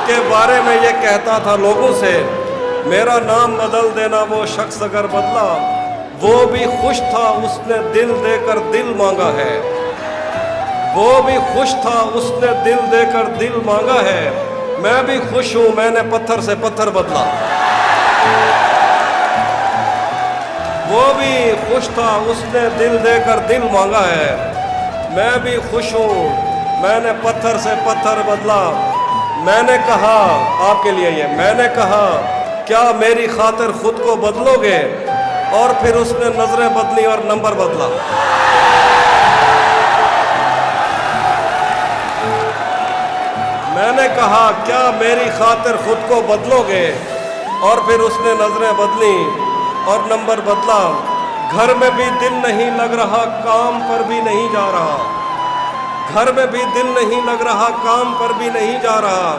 کے بارے میں یہ کہتا تھا لوگوں سے، میرا نام بدل دینا وہ شخص اگر بدلا، وہ بھی خوش تھا اس نے دل دے کر دل مانگا ہے، وہ بھی خوش تھا اس نے دل دے کر دل مانگا ہے، میں بھی خوش ہوں میں نے پتھر سے پتھر بدلا۔ وہ بھی خوش تھا اس نے دل دے کر دل مانگا ہے، میں بھی خوش ہوں میں نے پتھر سے پتھر بدلا۔ میں نے کہا، آپ کے لیے یہ، میں نے کہا کیا میری خاطر خود کو بدلو گے، اور پھر اس نے نظریں بدلی اور نمبر بدلا۔ میں نے کہا کیا میری خاطر خود کو بدلو گے، اور پھر اس نے نظریں بدلی اور نمبر بدلا۔ گھر میں بھی دل نہیں لگ رہا کام پر بھی نہیں جا رہا، گھر میں بھی دل نہیں لگ رہا کام پر بھی نہیں جا رہا،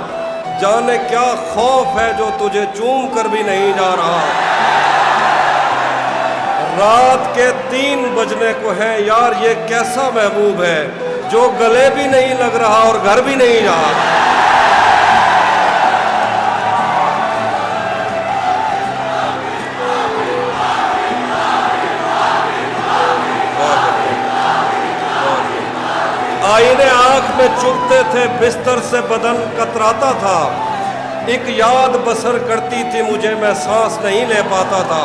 جانے کیا خوف ہے جو تجھے چوم کر بھی نہیں جا رہا۔ رات کے 3 بجنے کو ہے یار یہ کیسا محبوب ہے جو گلے بھی نہیں لگ رہا اور گھر بھی نہیں جا رہا۔ آئینے آنکھ میں چبھتے تھے بستر سے بدن کتراتا تھا، ایک یاد بسر کرتی تھی مجھے میں سانس نہیں لے پاتا تھا،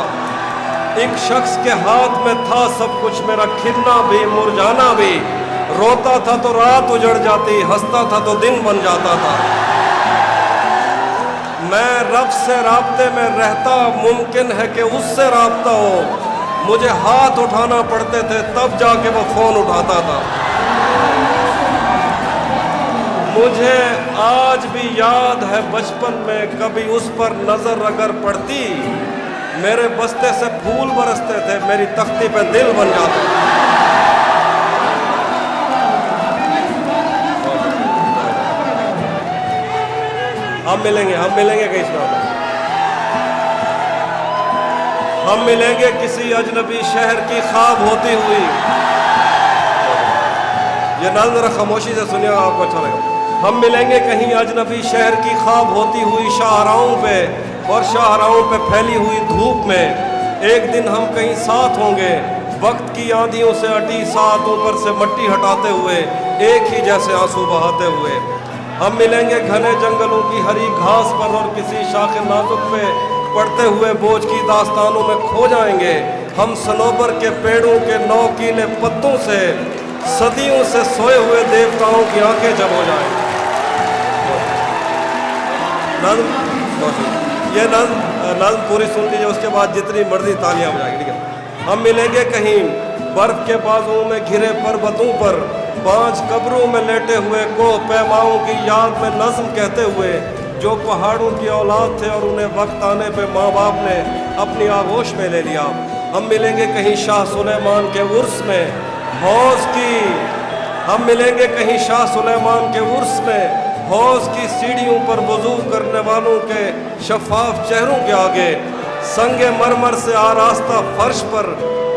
ایک شخص کے ہاتھ میں تھا سب کچھ میرا کھلنا بھی مرجانا بھی، روتا تھا تو رات اجڑ جاتی، ہنستا تھا تو دن بن جاتا تھا۔ میں رب سے رابطے میں رہتا، ممکن ہے کہ اس سے رابطہ ہو، مجھے ہاتھ اٹھانا پڑتے تھے تب جا کے وہ فون اٹھاتا تھا۔ مجھے آج بھی یاد ہے بچپن میں کبھی اس پر نظر اگر پڑتی، میرے بستے سے پھول برستے تھے، میری تختی پہ دل بن جاتا۔ ہم ملیں گے کہیں سے، ہم ملیں گے کسی اجنبی شہر کی خواب ہوتی ہوئی۔ یہ نظم ذرا خاموشی سے سنیے گا، آپ کو اچھا لگے گا۔ ہم ملیں گے کہیں اجنبی شہر کی خواب ہوتی ہوئی شاہراہوں پہ، اور شاہراہوں پہ پھیلی ہوئی دھوپ میں، ایک دن ہم کہیں ساتھ ہوں گے، وقت کی آندھیوں سے اٹی ساتھ اوپر سے مٹی ہٹاتے ہوئے، ایک ہی جیسے آنسو بہاتے ہوئے۔ ہم ملیں گے گھنے جنگلوں کی ہری گھاس پر، اور کسی شاخ نازک پہ پڑتے ہوئے بوجھ کی داستانوں میں کھو جائیں گے۔ ہم صنوبر کے پیڑوں کے نوکیلے پتوں سے، صدیوں سے سوئے ہوئے دیوتاؤں کی آنکھیں جب ہو جائیں۔ یہ نظم پوری سن لیجیے، اس کے بعد جتنی مرضی تالیاں ہو جائیں گی، ٹھیک ہے۔ ہم ملیں گے کہیں برف کے بازوں میں گھرے پربتوں پر، 5 قبروں میں لیٹے ہوئے کوہ پیماؤں کی یاد میں نظم کہتے ہوئے، جو پہاڑوں کی اولاد تھے اور انہیں وقت آنے پہ ماں باپ نے اپنی آغوش میں لے لیا۔ ہم ملیں گے کہیں شاہ سلیمان کے عرس میں حوض کی، ہم ملیں گے کہیں شاہ سلیمان کے عرس میں حوض کی سیڑھیوں پر وضو کرنے والوں کے شفاف چہروں کے آگے، سنگ مرمر سے آراستہ فرش پر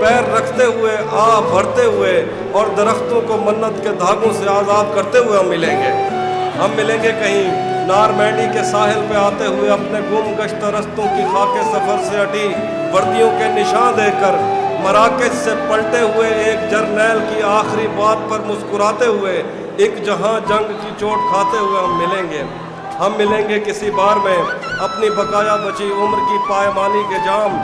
پیر رکھتے ہوئے، آہ بھرتے ہوئے، اور درختوں کو منت کے دھاگوں سے آزاد کرتے ہوئے ہم ملیں گے۔ ہم ملیں گے کہیں نارمینڈی کے ساحل پہ آتے ہوئے، اپنے گم گشتہ رستوں کی خاک سفر سے ہٹی وردیوں کے نشان دیکھ کر، مراکش سے پلٹے ہوئے ایک جرنیل کی آخری بات پر مسکراتے ہوئے، ایک جہاں جنگ کی چوٹ کھاتے ہوئے ہم ملیں گے۔ ہم ملیں گے کسی بار میں، اپنی بقایا بچی عمر کی پائمانی کے جام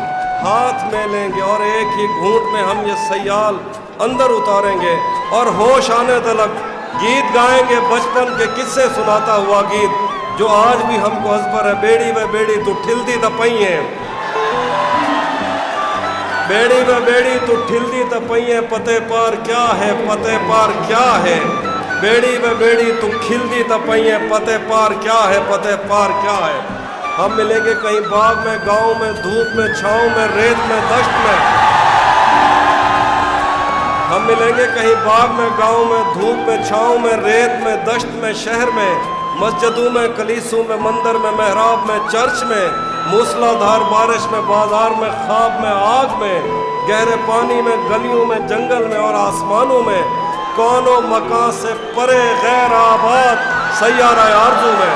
ہاتھ میں لیں گے، اور ایک ہی گھونٹ میں ہم یہ سیال اندر اتاریں گے، اور ہوش آنے تلک گیت گائیں گے، بچپن کے قصے سناتا ہوا گیت جو آج بھی ہم کو ازبر ہے۔ بیڑی و بیڑی تو ٹھلتی تپئیں، بیڑی و بیڑی تو ٹھلتی تپئیں، پتے پار کیا ہے، پتے پار کیا ہے، بیڑی و بیڑی تو کھلتی تپئیں، پتے پار کیا ہے، پتے پار کیا ہے۔ ہم ملیں گے کہیں باغ میں، گاؤں میں، دھوپ میں، چھاؤں میں، ریت میں، دشت میں، ہم ملیں گے کہیں باغ میں، گاؤں میں، دھوپ میں، چھاؤں میں، ریت میں، دشت میں، شہر میں، مسجدوں میں، کلیسوں میں، مندر میں، محراب میں، چرچ میں، موسلا دھار بارش میں، بازار میں، خواب میں، آگ میں، گہرے پانی میں، گلیوں میں، جنگل میں، اور آسمانوں میں، کون و مکان سے پرے غیر آباد سیارہ آرزو میں۔